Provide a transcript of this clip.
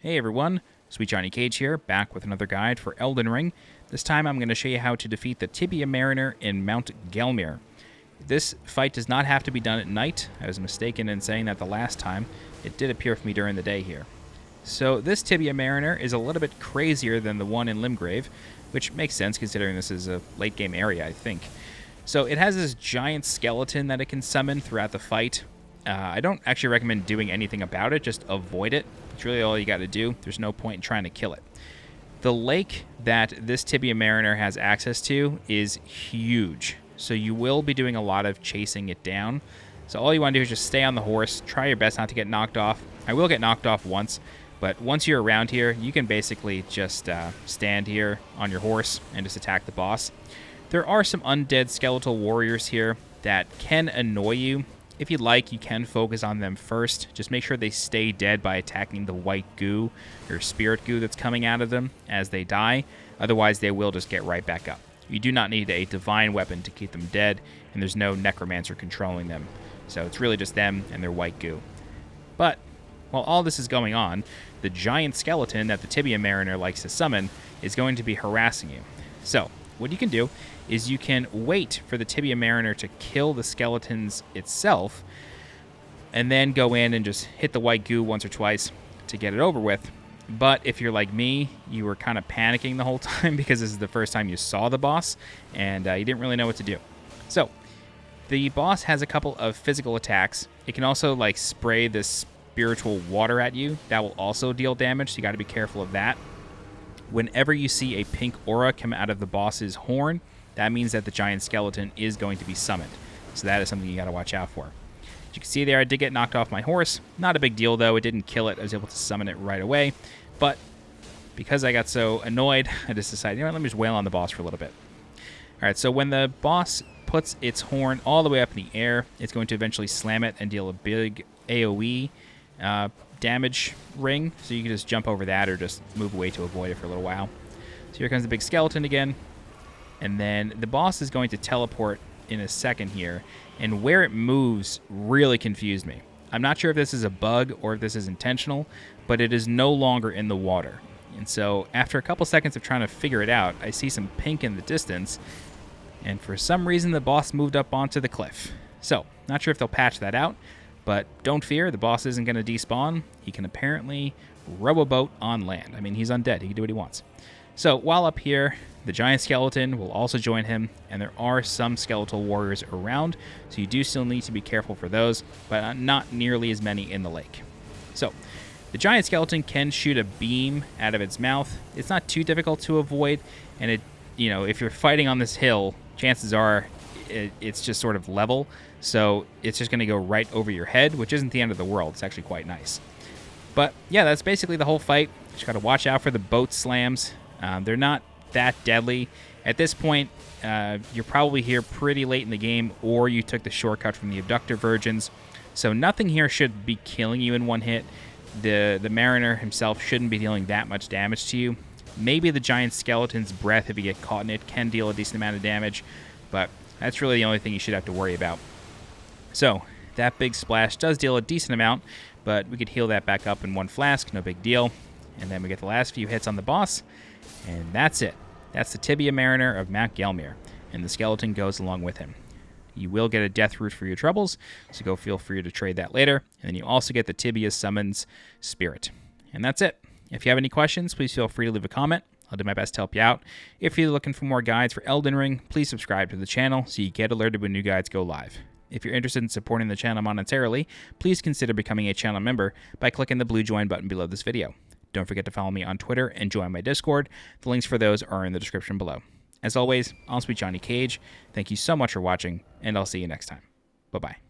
Hey everyone, SweetJohnnyCage here, back with another guide for Elden Ring. This time I'm going to show you how to defeat the Tibia Mariner in Mount Gelmir. This fight does not have to be done at night. I was mistaken in saying that the last time. It did appear for me during the day here. So this Tibia Mariner is a little bit crazier than the one in Limgrave, which makes sense considering this is a late game area, I think. So it has this giant skeleton that it can summon throughout the fight. I don't actually recommend doing anything about it, just avoid it. It's really all you got to do. There's no point in trying to kill it. The lake that this Tibia Mariner has access to is huge, so you will be doing a lot of chasing it down. So all you want to do is just stay on the horse, try your best not to get knocked off. I will get knocked off once, but once you're around here, you can basically just stand here on your horse and just attack the boss. There are some undead skeletal warriors here that can annoy you. If you'd like, you can focus on them first. Just make sure they stay dead by attacking the white goo or spirit goo that's coming out of them as they die. Otherwise, they will just get right back up. You do not need a divine weapon to keep them dead, and there's no necromancer controlling them. So it's really just them and their white goo. But while all this is going on, the giant skeleton that the Tibia Mariner likes to summon is going to be harassing you. So what you can do is you can wait for the Tibia Mariner to kill the skeletons itself, and then go in and just hit the white goo once or twice to get it over with. But if you're like me, you were kind of panicking the whole time because this is the first time you saw the boss, and you didn't really know what to do. So the boss has a couple of physical attacks. It can also like spray this spiritual water at you. That will also deal damage, so you got to be careful of that. Whenever you see a pink aura come out of the boss's horn, that means that the giant skeleton is going to be summoned. So that is something you got to watch out for. As you can see there, I did get knocked off my horse. Not a big deal, though. It didn't kill it. I was able to summon it right away. But because I got so annoyed, I just decided, you know what, let me just wail on the boss for a little bit. All right, so when the boss puts its horn all the way up in the air, it's going to eventually slam it and deal a big AoE damage ring. So you can just jump over that or just move away to avoid it for a little while. So here comes the big skeleton again. And then the boss is going to teleport in a second here, and where it moves really confused me. I'm not sure if this is a bug or if this is intentional, but it is no longer in the water. And so after a couple seconds of trying to figure it out, I see some pink in the distance, and for some reason the boss moved up onto the cliff. So, not sure if they'll patch that out, but don't fear, the boss isn't going to despawn. He can apparently row a boat on land. I mean, he's undead. He can do what he wants. So while up here, the giant skeleton will also join him, and there are some skeletal warriors around, so you do still need to be careful for those, but not nearly as many in the lake. So the giant skeleton can shoot a beam out of its mouth. It's not too difficult to avoid, and it, you know, if you're fighting on this hill, chances are it's just sort of level, so it's just going to go right over your head, which isn't the end of the world. It's actually quite nice. But yeah, that's basically the whole fight. Just got to watch out for the boat slams. They're not that deadly. At this point, you're probably here pretty late in the game, or you took the shortcut from the abductor virgins. So nothing here should be killing you in one hit. The Mariner himself shouldn't be dealing that much damage to you. Maybe the giant skeleton's breath, if you get caught in it, can deal a decent amount of damage, but that's really the only thing you should have to worry about. So that big splash does deal a decent amount, but we could heal that back up in one flask, no big deal. And then we get the last few hits on the boss, and that's it. That's the Tibia Mariner of Mount Gelmir, and the skeleton goes along with him. You will get a death root for your troubles, so go feel free to trade that later. And then you also get the Tibia Summons Spirit. And that's it. If you have any questions, please feel free to leave a comment. I'll do my best to help you out. If you're looking for more guides for Elden Ring, please subscribe to the channel so you get alerted when new guides go live. If you're interested in supporting the channel monetarily, please consider becoming a channel member by clicking the blue join button below this video. Don't forget to follow me on Twitter and join my Discord. The links for those are in the description below. As always, I'm SweetJohnnyCage. Thank you so much for watching, and I'll see you next time. Bye-bye.